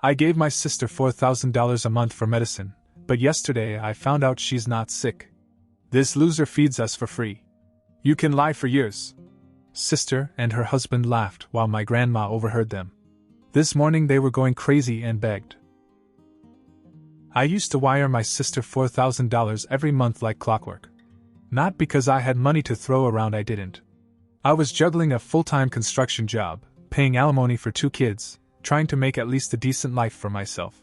I gave my sister $4,000 a month for medicine, but yesterday I found out she's not sick. This loser feeds us for free. You can lie for years." Sister and her husband laughed while my grandma overheard them. This morning they were going crazy and begged. I used to wire my sister $4,000 every month like clockwork. Not because I had money to throw around, I didn't. I was juggling a full-time construction job, paying alimony for 2 kids, trying to make at least a decent life for myself.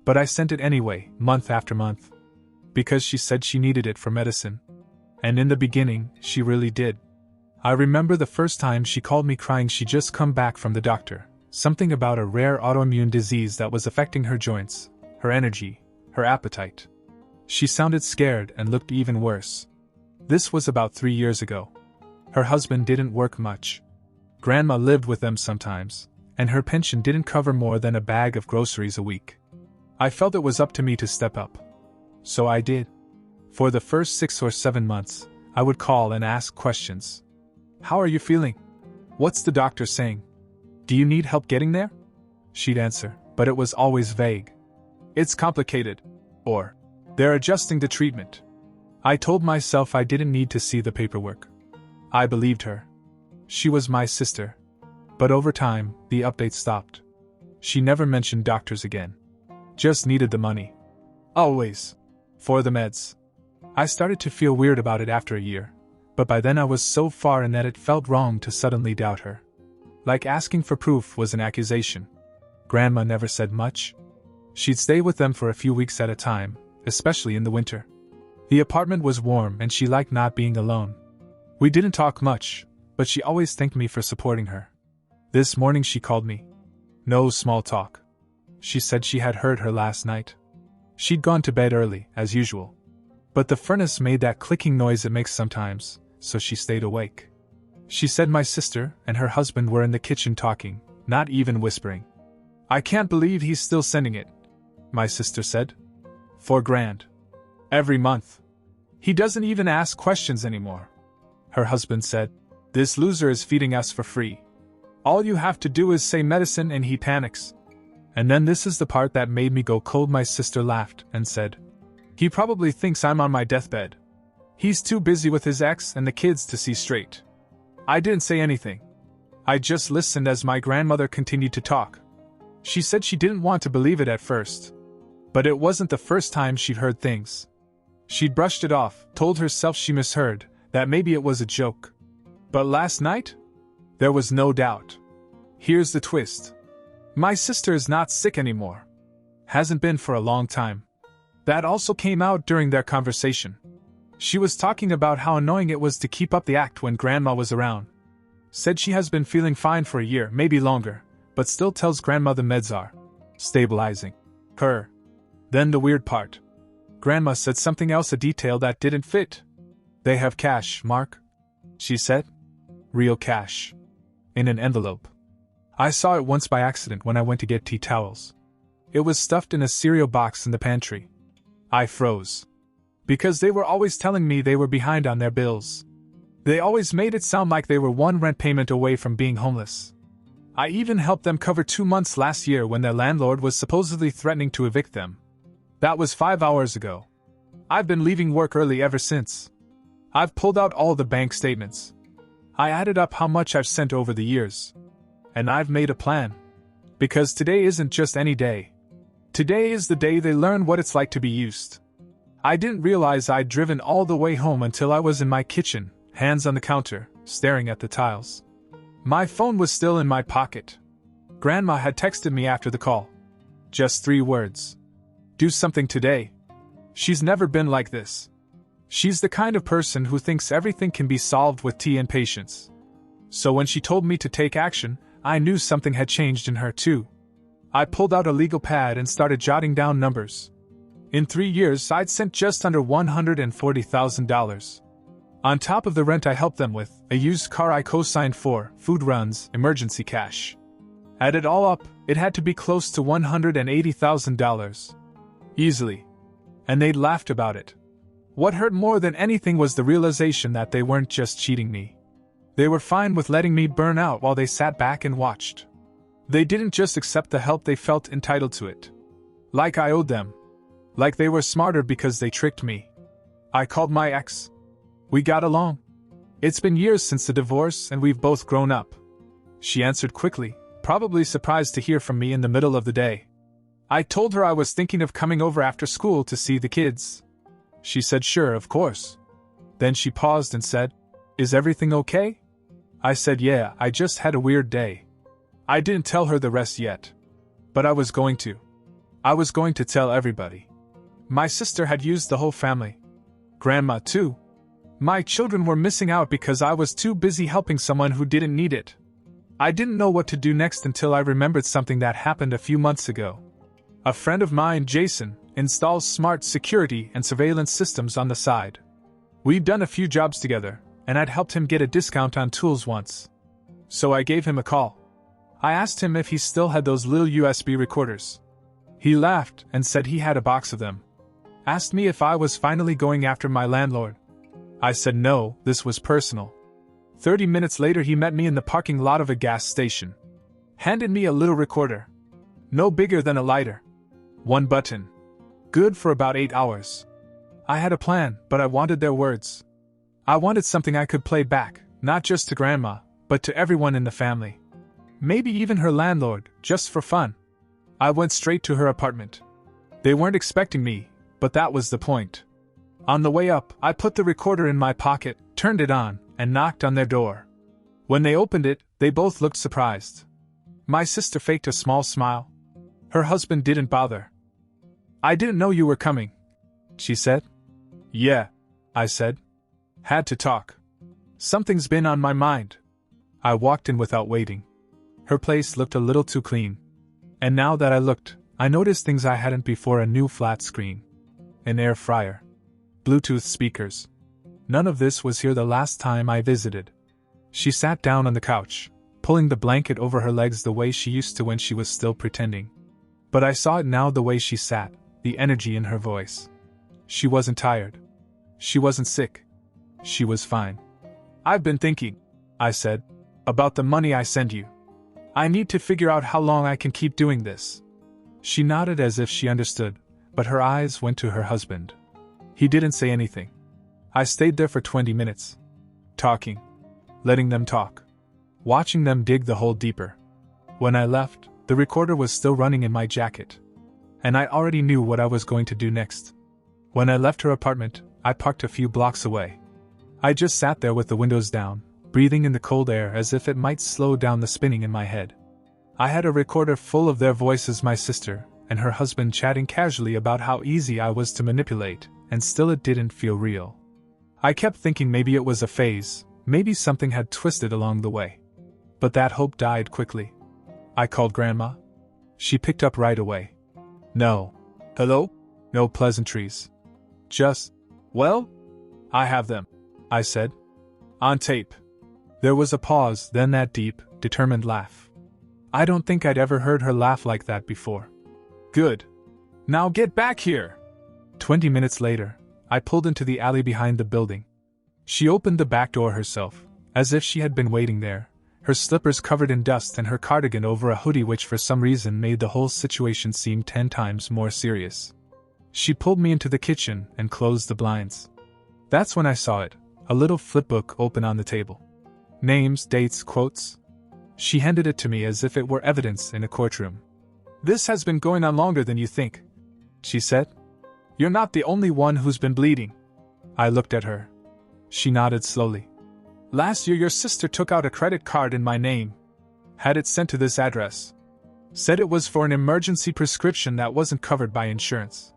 But I sent it anyway, month after month. Because she said she needed it for medicine. And in the beginning, she really did. I remember the first time she called me crying she'd just come back from the doctor. Something about a rare autoimmune disease that was affecting her joints, her energy, her appetite. She sounded scared and looked even worse. This was about 3 years ago. Her husband didn't work much. Grandma lived with them sometimes, and her pension didn't cover more than a bag of groceries a week. I felt it was up to me to step up. So I did. For the first 6 or 7 months, I would call and ask questions. "How are you feeling? What's the doctor saying? Do you need help getting there?" She'd answer, but it was always vague. "It's complicated," or "They're adjusting the treatment." I told myself I didn't need to see the paperwork. I believed her. She was my sister. But over time, the updates stopped. She never mentioned doctors again. Just needed the money. Always. For the meds. I started to feel weird about it after a year, but by then I was so far in that it felt wrong to suddenly doubt her. Like asking for proof was an accusation. Grandma never said much. She'd stay with them for a few weeks at a time, especially in the winter. The apartment was warm and she liked not being alone. We didn't talk much, but she always thanked me for supporting her. This morning she called me. No small talk. She said she had heard her last night. She'd gone to bed early, as usual. But the furnace made that clicking noise it makes sometimes, so she stayed awake. She said my sister and her husband were in the kitchen talking, not even whispering. "I can't believe he's still sending it," my sister said. $4,000. Every month. He doesn't even ask questions anymore. Her husband said, "This loser is feeding us for free. All you have to do is say medicine and he panics." And then this is the part that made me go cold. My sister laughed and said, "He probably thinks I'm on my deathbed. He's too busy with his ex and the kids to see straight." I didn't say anything. I just listened as my grandmother continued to talk. She said she didn't want to believe it at first. But it wasn't the first time she'd heard things. She'd brushed it off, told herself she misheard, that maybe it was a joke. But last night? There was no doubt. Here's the twist. My sister is not sick anymore. Hasn't been for a long time. That also came out during their conversation. She was talking about how annoying it was to keep up the act when Grandma was around. Said she has been feeling fine for a year, maybe longer, but still tells Grandma the meds are stabilizing her. Then the weird part. Grandma said something else, a detail that didn't fit. "They have cash, Mark," she said. Real cash. In an envelope. I saw it once by accident when I went to get tea towels. It was stuffed in a cereal box in the pantry. I froze. Because they were always telling me they were behind on their bills. They always made it sound like they were one rent payment away from being homeless. I even helped them cover 2 months last year when their landlord was supposedly threatening to evict them. That was 5 hours ago. I've been leaving work early ever since. I've pulled out all the bank statements. I added up how much I've sent over the years. And I've made a plan. Because today isn't just any day. Today is the day they learn what it's like to be used. I didn't realize I'd driven all the way home until I was in my kitchen, hands on the counter, staring at the tiles. My phone was still in my pocket. Grandma had texted me after the call. Just 3 words. Do something today. She's never been like this. She's the kind of person who thinks everything can be solved with tea and patience. So when she told me to take action, I knew something had changed in her too. I pulled out a legal pad and started jotting down numbers. In 3 years, I'd sent just under $140,000. On top of the rent I helped them with, a used car I co-signed for, food runs, emergency cash. Add it all up, it had to be close to $180,000. Easily. And they'd laughed about it. What hurt more than anything was the realization that they weren't just cheating me. They were fine with letting me burn out while they sat back and watched. They didn't just accept the help, they felt entitled to it. Like I owed them. Like they were smarter because they tricked me. I called my ex. We got along. It's been years since the divorce and we've both grown up. She answered quickly, probably surprised to hear from me in the middle of the day. I told her I was thinking of coming over after school to see the kids. She said sure, of course. Then she paused and said, "Is everything okay?" I said yeah, I just had a weird day. I didn't tell her the rest yet. But I was going to. I was going to tell everybody. My sister had used the whole family. Grandma too. My children were missing out because I was too busy helping someone who didn't need it. I didn't know what to do next until I remembered something that happened a few months ago. A friend of mine, Jason, installs smart security and surveillance systems on the side. We'd done a few jobs together, and I'd helped him get a discount on tools once. So I gave him a call. I asked him if he still had those little USB recorders. He laughed and said he had a box of them. Asked me if I was finally going after my landlord. I said no, this was personal. 30 minutes later he met me in the parking lot of a gas station. Handed me a little recorder. No bigger than a lighter. One button. Good for about 8 hours. I had a plan, but I wanted their words. I wanted something I could play back, not just to Grandma, but to everyone in the family. Maybe even her landlord, just for fun. I went straight to her apartment. They weren't expecting me, but that was the point. On the way up, I put the recorder in my pocket, turned it on, and knocked on their door. When they opened it, they both looked surprised. My sister faked a small smile. Her husband didn't bother. "I didn't know you were coming," she said. "Yeah," I said. "Had to talk. Something's been on my mind." I walked in without waiting. Her place looked a little too clean. And now that I looked, I noticed things I hadn't before: a new flat screen, an air fryer, Bluetooth speakers. None of this was here the last time I visited. She sat down on the couch, pulling the blanket over her legs the way she used to when she was still pretending. But I saw it now, the way she sat, the energy in her voice. She wasn't tired. She wasn't sick. She was fine. "I've been thinking," I said, "about the money I send you. I need to figure out how long I can keep doing this." She nodded as if she understood, but her eyes went to her husband. He didn't say anything. I stayed there for 20 minutes. Talking. Letting them talk. Watching them dig the hole deeper. When I left, the recorder was still running in my jacket. And I already knew what I was going to do next. When I left her apartment, I parked a few blocks away. I just sat there with the windows down, breathing in the cold air as if it might slow down the spinning in my head. I had a recorder full of their voices, my sister and her husband chatting casually about how easy I was to manipulate, and still it didn't feel real. I kept thinking maybe it was a phase, maybe something had twisted along the way. But that hope died quickly. I called Grandma. She picked up right away. "No. Hello? No pleasantries. Just, well, I have them," I said. "On tape." There was a pause, then that deep, determined laugh. I don't think I'd ever heard her laugh like that before. "Good. Now get back here." 20 minutes later, I pulled into the alley behind the building. She opened the back door herself, as if she had been waiting there, her slippers covered in dust and her cardigan over a hoodie, which for some reason made the whole situation seem 10 times more serious. She pulled me into the kitchen and closed the blinds. That's when I saw it, a little flipbook open on the table. Names, dates, quotes. She handed it to me as if it were evidence in a courtroom. "This has been going on longer than you think," she said. "You're not the only one who's been bleeding." I looked at her. She nodded slowly. "Last year your sister took out a credit card in my name. Had it sent to this address. Said it was for an emergency prescription that wasn't covered by insurance."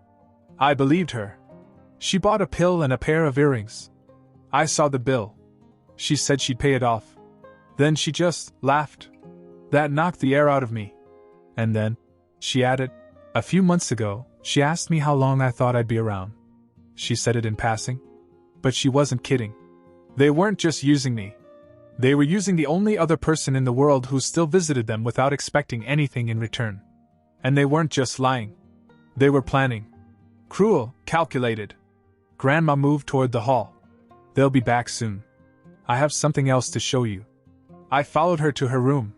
I believed her. She bought a pill and a pair of earrings. I saw the bill. She said she'd pay it off. Then she just laughed. That knocked the air out of me. And then, she added, "A few months ago, she asked me how long I thought I'd be around." She said it in passing. But she wasn't kidding. They weren't just using me. They were using the only other person in the world who still visited them without expecting anything in return. And they weren't just lying. They were planning. Cruel, calculated. Grandma moved toward the hall. "They'll be back soon. I have something else to show you." I followed her to her room.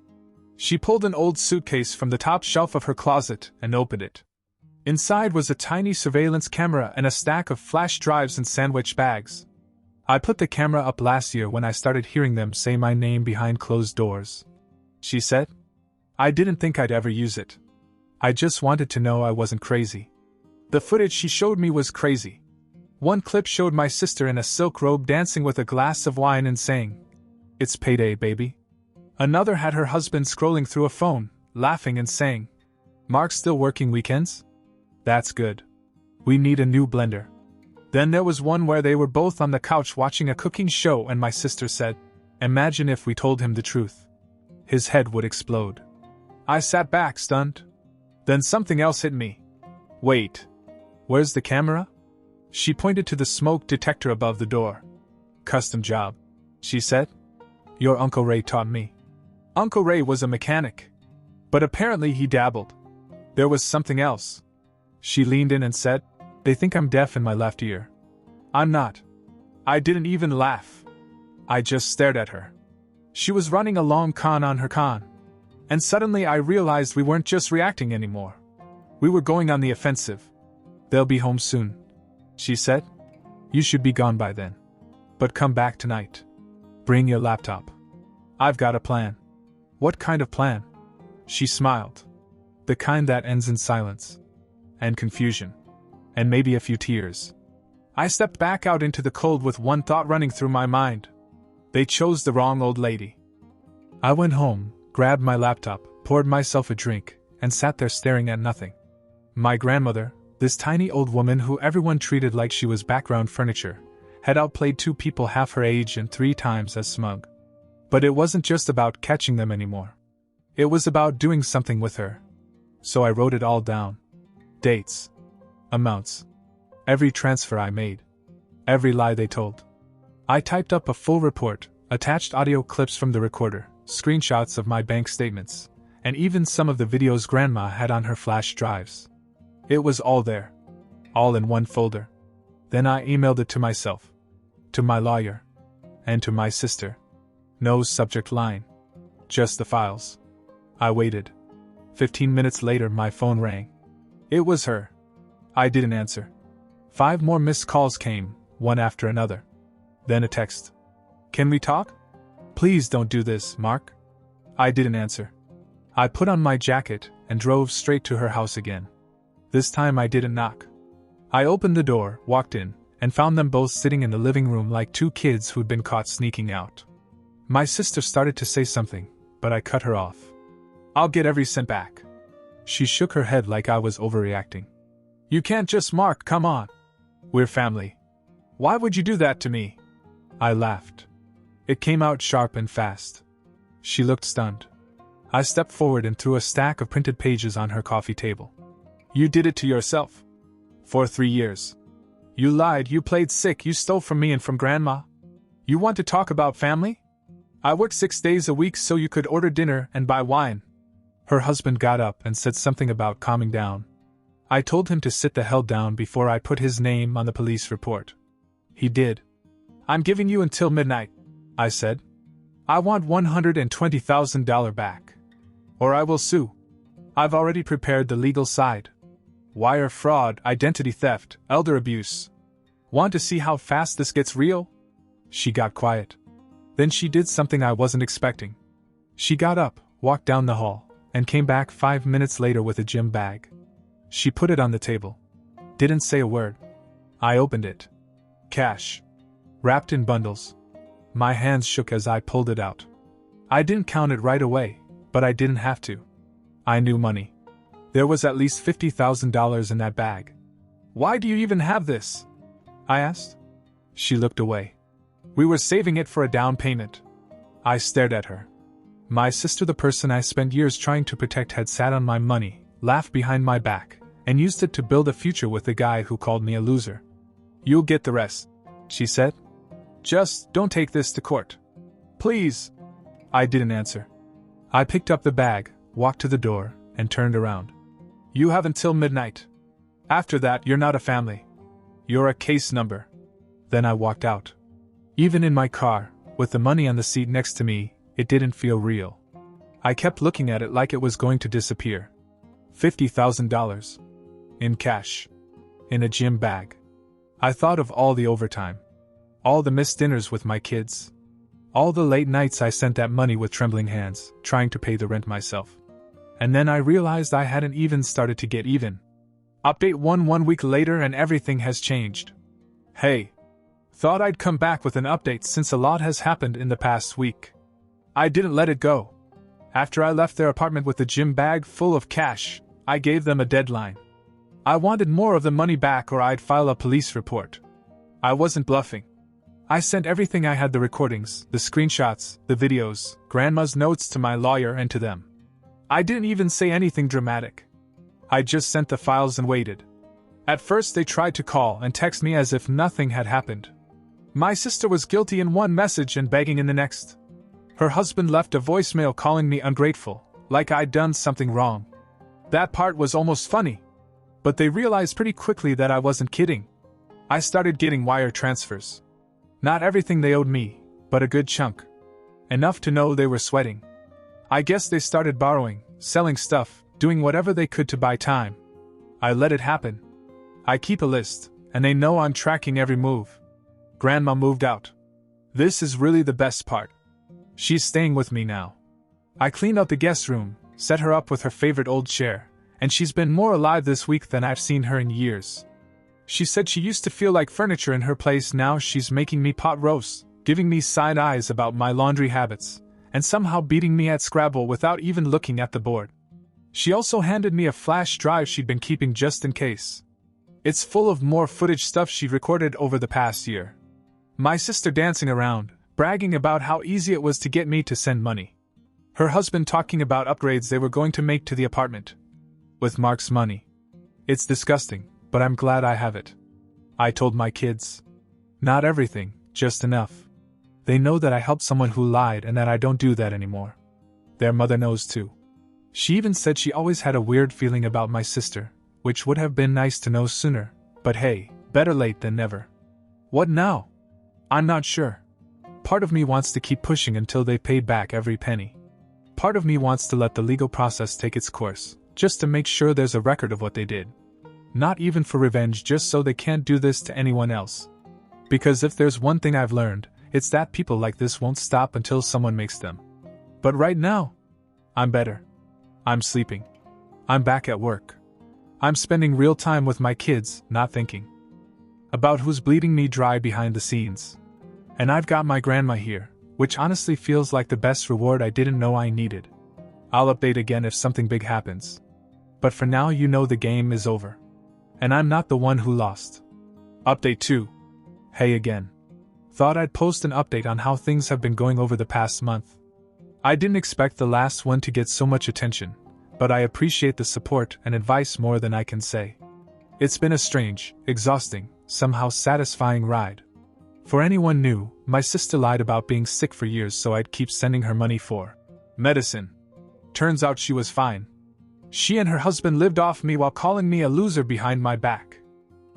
She pulled an old suitcase from the top shelf of her closet and opened it. Inside was a tiny surveillance camera and a stack of flash drives and sandwich bags. I put the camera up last year when I started hearing them say my name behind closed doors, she said. I didn't think I'd ever use it. I just wanted to know I wasn't crazy. The footage she showed me was crazy. One clip showed my sister in a silk robe dancing with a glass of wine and saying, "It's payday, baby." Another had her husband scrolling through a phone, laughing and saying, "Mark's still working weekends? That's good. We need a new blender." Then there was one where they were both on the couch watching a cooking show and my sister said, "Imagine if we told him the truth. His head would explode." I sat back, stunned. Then something else hit me. "Wait. Where's the camera?" She pointed to the smoke detector above the door. "Custom job," she said. "Your Uncle Ray taught me." Uncle Ray was a mechanic. But apparently he dabbled. There was something else. She leaned in and said, "They think I'm deaf in my left ear." I'm not. I didn't even laugh. I just stared at her. She was running a long con on her con. And suddenly I realized we weren't just reacting anymore. We were going on the offensive. "They'll be home soon," she said. "You should be gone by then. But come back tonight. Bring your laptop. I've got a plan." "What kind of plan?" She smiled. "The kind that ends in silence. And confusion. And maybe a few tears." I stepped back out into the cold with one thought running through my mind. They chose the wrong old lady. I went home, grabbed my laptop, poured myself a drink, and sat there staring at nothing. My grandmother, this tiny old woman who everyone treated like she was background furniture, had outplayed two people half her age and 3 times as smug. But it wasn't just about catching them anymore. It was about doing something with her. So I wrote it all down. Dates. Amounts. Every transfer I made. Every lie they told. I typed up a full report, attached audio clips from the recorder, screenshots of my bank statements, and even some of the videos Grandma had on her flash drives. It was all there. All in one folder. Then I emailed it to myself. To my lawyer. And to my sister. No subject line. Just the files. I waited. 15 minutes later my phone rang. It was her. I didn't answer. 5 more missed calls came, one after another. Then a text. "Can we talk? Please don't do this, Mark." I didn't answer. I put on my jacket and drove straight to her house again. This time I didn't knock. I opened the door, walked in, and found them both sitting in the living room like 2 kids who'd been caught sneaking out. My sister started to say something, but I cut her off. "I'll get every cent back." She shook her head like I was overreacting. "You can't just, Mark, come on. We're family. Why would you do that to me?" I laughed. It came out sharp and fast. She looked stunned. I stepped forward and threw a stack of printed pages on her coffee table. "You did it to yourself. For 3 years. You lied, you played sick, you stole from me and from Grandma. You want to talk about family? I worked 6 days a week so you could order dinner and buy wine." Her husband got up and said something about calming down. I told him to sit the hell down before I put his name on the police report. He did. "I'm giving you until midnight," I said. "I want $120,000 back. Or I will sue. I've already prepared the legal side. Wire fraud, identity theft, elder abuse. Want to see how fast this gets real?" She got quiet. Then she did something I wasn't expecting. She got up, walked down the hall, and came back 5 minutes later with a gym bag. She put it on the table. Didn't say a word. I opened it. Cash. Wrapped in bundles. My hands shook as I pulled it out. I didn't count it right away, but I didn't have to. I knew money. There was at least $50,000 in that bag. "Why do you even have this?" I asked. She looked away. "We were saving it for a down payment." I stared at her. My sister, the person I spent years trying to protect, had sat on my money, laughed behind my back, and used it to build a future with the guy who called me a loser. "You'll get the rest," she said. "Just don't take this to court. Please." I didn't answer. I picked up the bag, walked to the door, and turned around. "You have until midnight. After that, you're not a family. You're a case number." Then I walked out. Even in my car, with the money on the seat next to me, it didn't feel real. I kept looking at it like it was going to disappear. $50,000. In cash. In a gym bag. I thought of all the overtime. All the missed dinners with my kids. All the late nights I sent that money with trembling hands, trying to pay the rent myself. And then I realized I hadn't even started to get even. Update 1 week later and everything has changed. Hey. Thought I'd come back with an update since a lot has happened in the past week. I didn't let it go. After I left their apartment with the gym bag full of cash, I gave them a deadline. I wanted more of the money back or I'd file a police report. I wasn't bluffing. I sent everything I had, the recordings, the screenshots, the videos, Grandma's notes, to my lawyer and to them. I didn't even say anything dramatic. I just sent the files and waited. At first they tried to call and text me as if nothing had happened. My sister was guilty in one message and begging in the next. Her husband left a voicemail calling me ungrateful, like I'd done something wrong. That part was almost funny. But they realized pretty quickly that I wasn't kidding. I started getting wire transfers. Not everything they owed me, but a good chunk. Enough to know they were sweating. I guess they started borrowing, selling stuff, doing whatever they could to buy time. I let it happen. I keep a list, and they know I'm tracking every move. Grandma moved out. This is really the best part. She's staying with me now. I cleaned out the guest room, set her up with her favorite old chair, and she's been more alive this week than I've seen her in years. She said she used to feel like furniture in her place. Now she's making me pot roast, giving me side eyes about my laundry habits, and somehow beating me at Scrabble without even looking at the board. She also handed me a flash drive she'd been keeping just in case. It's full of more footage, stuff she'd recorded over the past year. My sister dancing around, bragging about how easy it was to get me to send money. Her husband talking about upgrades they were going to make to the apartment. With Mark's money. It's disgusting, but I'm glad I have it. I told my kids. Not everything, just enough. They know that I helped someone who lied and that I don't do that anymore. Their mother knows too. She even said she always had a weird feeling about my sister, which would have been nice to know sooner, but hey, better late than never. What now? I'm not sure. Part of me wants to keep pushing until they paid back every penny. Part of me wants to let the legal process take its course, just to make sure there's a record of what they did. Not even for revenge, just so they can't do this to anyone else. Because if there's one thing I've learned, it's that people like this won't stop until someone makes them. But right now, I'm better. I'm sleeping. I'm back at work. I'm spending real time with my kids, not thinking about who's bleeding me dry behind the scenes. And I've got my grandma here, which honestly feels like the best reward I didn't know I needed. I'll update again if something big happens. But for now, you know the game is over. And I'm not the one who lost. Update 2. Hey again. Thought I'd post an update on how things have been going over the past month. I didn't expect the last one to get so much attention, but I appreciate the support and advice more than I can say. It's been a strange, exhausting, somehow satisfying ride. For anyone new, my sister lied about being sick for years so I'd keep sending her money for medicine. Turns out she was fine. She and her husband lived off me while calling me a loser behind my back.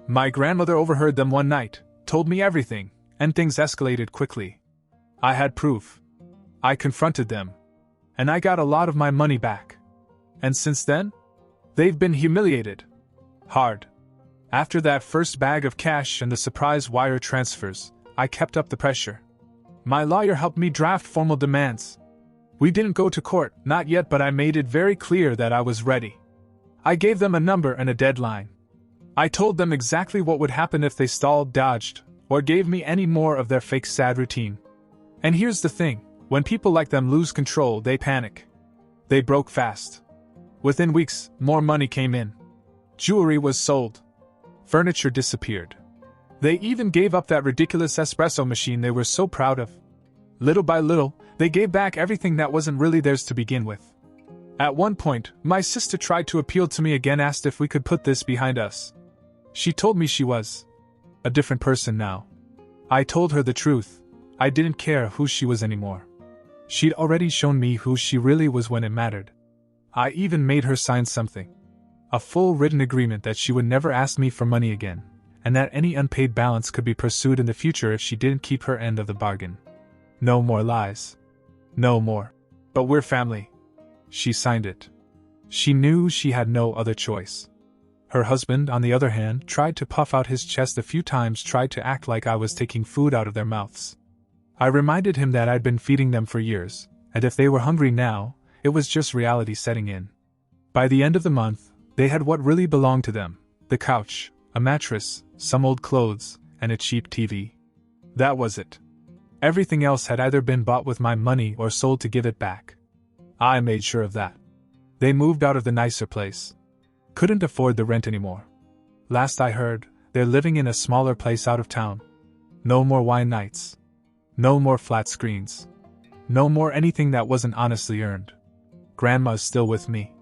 My grandmother overheard them one night, told me everything, and things escalated quickly. I had proof. I confronted them. And I got a lot of my money back. And since then, they've been humiliated. Hard. After that first bag of cash and the surprise wire transfers, I kept up the pressure. My lawyer helped me draft formal demands. We didn't go to court, not yet, but I made it very clear that I was ready. I gave them a number and a deadline. I told them exactly what would happen if they stalled, dodged, or gave me any more of their fake sad routine. And here's the thing, when people like them lose control, they panic. They broke fast. Within weeks, more money came in. Jewelry was sold. Furniture disappeared. They even gave up that ridiculous espresso machine they were so proud of. Little by little, they gave back everything that wasn't really theirs to begin with. At one point, my sister tried to appeal to me again, asked if we could put this behind us. She told me she was a different person now. I told her the truth. I didn't care who she was anymore. She'd already shown me who she really was when it mattered. I even made her sign something. A full written agreement that she would never ask me for money again, and that any unpaid balance could be pursued in the future if she didn't keep her end of the bargain. No more lies. No more. But we're family. She signed it. She knew she had no other choice. Her husband, on the other hand, tried to puff out his chest a few times, tried to act like I was taking food out of their mouths. I reminded him that I'd been feeding them for years, and if they were hungry now, it was just reality setting in. By the end of the month, they had what really belonged to them: the couch, a mattress, some old clothes, and a cheap TV. That was it. Everything else had either been bought with my money or sold to give it back. I made sure of that. They moved out of the nicer place. Couldn't afford the rent anymore. Last I heard, they're living in a smaller place out of town. No more wine nights. No more flat screens. No more anything that wasn't honestly earned. Grandma's still with me.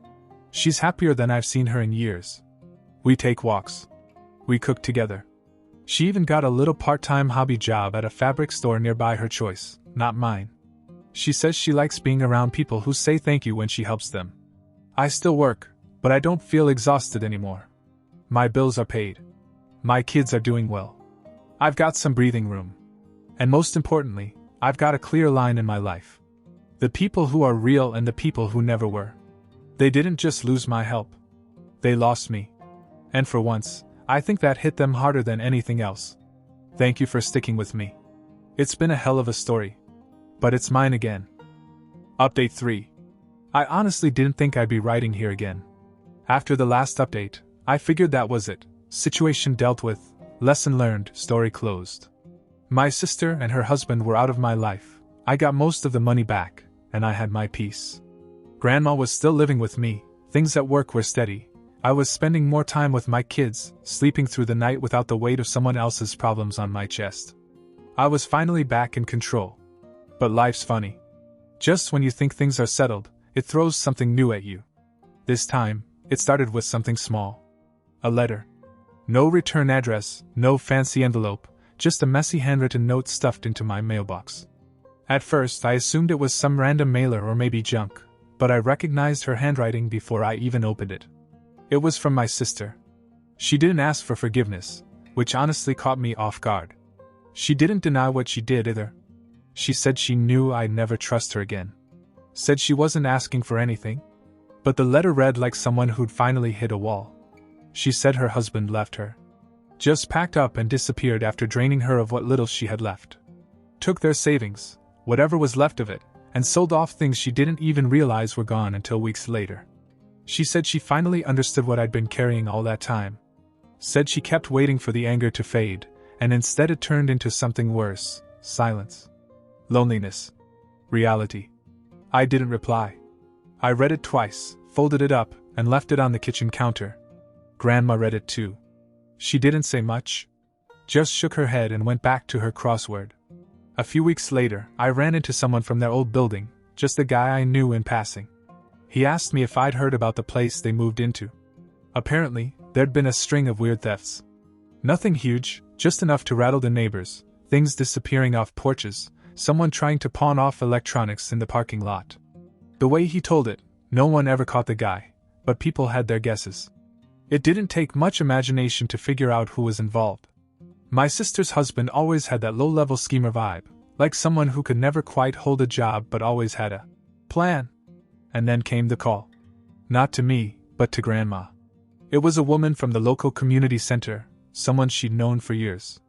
She's happier than I've seen her in years. We take walks. We cook together. She even got a little part-time hobby job at a fabric store nearby, her choice, not mine. She says she likes being around people who say thank you when she helps them. I still work, but I don't feel exhausted anymore. My bills are paid. My kids are doing well. I've got some breathing room. And most importantly, I've got a clear line in my life. The people who are real and the people who never were. They didn't just lose my help. They lost me. And for once, I think that hit them harder than anything else. Thank you for sticking with me. It's been a hell of a story. But it's mine again. Update 3. I honestly didn't think I'd be writing here again. After the last update, I figured that was it. Situation dealt with, lesson learned, story closed. My sister and her husband were out of my life. I got most of the money back, and I had my peace. Grandma was still living with me, things at work were steady. I was spending more time with my kids, sleeping through the night without the weight of someone else's problems on my chest. I was finally back in control. But life's funny. Just when you think things are settled, it throws something new at you. This time, it started with something small. A letter. No return address, no fancy envelope, just a messy handwritten note stuffed into my mailbox. At first, I assumed it was some random mailer or maybe junk, but I recognized her handwriting before I even opened it. It was from my sister. She didn't ask for forgiveness, which honestly caught me off guard. She didn't deny what she did either. She said she knew I'd never trust her again. Said she wasn't asking for anything. But the letter read like someone who'd finally hit a wall. She said her husband left her. Just packed up and disappeared after draining her of what little she had left. Took their savings, whatever was left of it, and sold off things she didn't even realize were gone until weeks later. She said she finally understood what I'd been carrying all that time. Said she kept waiting for the anger to fade, and instead it turned into something worse: silence. Loneliness. Reality. I didn't reply. I read it twice, folded it up, and left it on the kitchen counter. Grandma read it too. She didn't say much. Just shook her head and went back to her crossword. A few weeks later, I ran into someone from their old building, just a guy I knew in passing. He asked me if I'd heard about the place they moved into. Apparently, there'd been a string of weird thefts. Nothing huge, just enough to rattle the neighbors, things disappearing off porches, someone trying to pawn off electronics in the parking lot. The way he told it, no one ever caught the guy, but people had their guesses. It didn't take much imagination to figure out who was involved. My sister's husband always had that low-level schemer vibe, like someone who could never quite hold a job but always had a plan. And then came the call. Not to me, but to Grandma. It was a woman from the local community center, someone she'd known for years.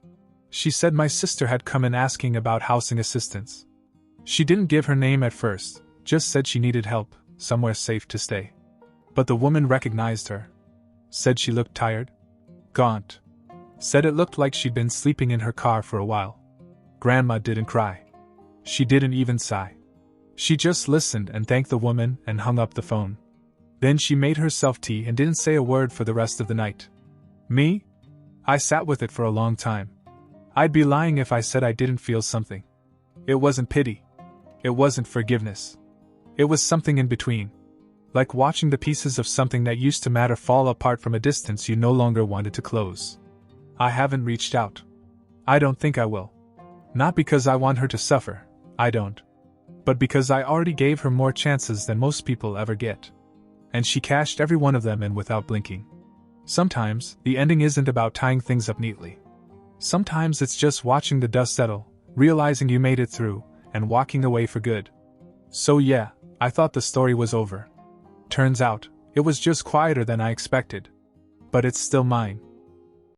She said my sister had come in asking about housing assistance. She didn't give her name at first, just said she needed help, somewhere safe to stay. But the woman recognized her. Said she looked tired, gaunt. Said it looked like she'd been sleeping in her car for a while. Grandma didn't cry. She didn't even sigh. She just listened and thanked the woman and hung up the phone. Then she made herself tea and didn't say a word for the rest of the night. Me? I sat with it for a long time. I'd be lying if I said I didn't feel something. It wasn't pity. It wasn't forgiveness. It was something in between. Like watching the pieces of something that used to matter fall apart from a distance you no longer wanted to close. I haven't reached out. I don't think I will. Not because I want her to suffer, I don't. But because I already gave her more chances than most people ever get. And she cashed every one of them in without blinking. Sometimes, the ending isn't about tying things up neatly. Sometimes it's just watching the dust settle, realizing you made it through, and walking away for good. So yeah, I thought the story was over. Turns out, it was just quieter than I expected. But it's still mine.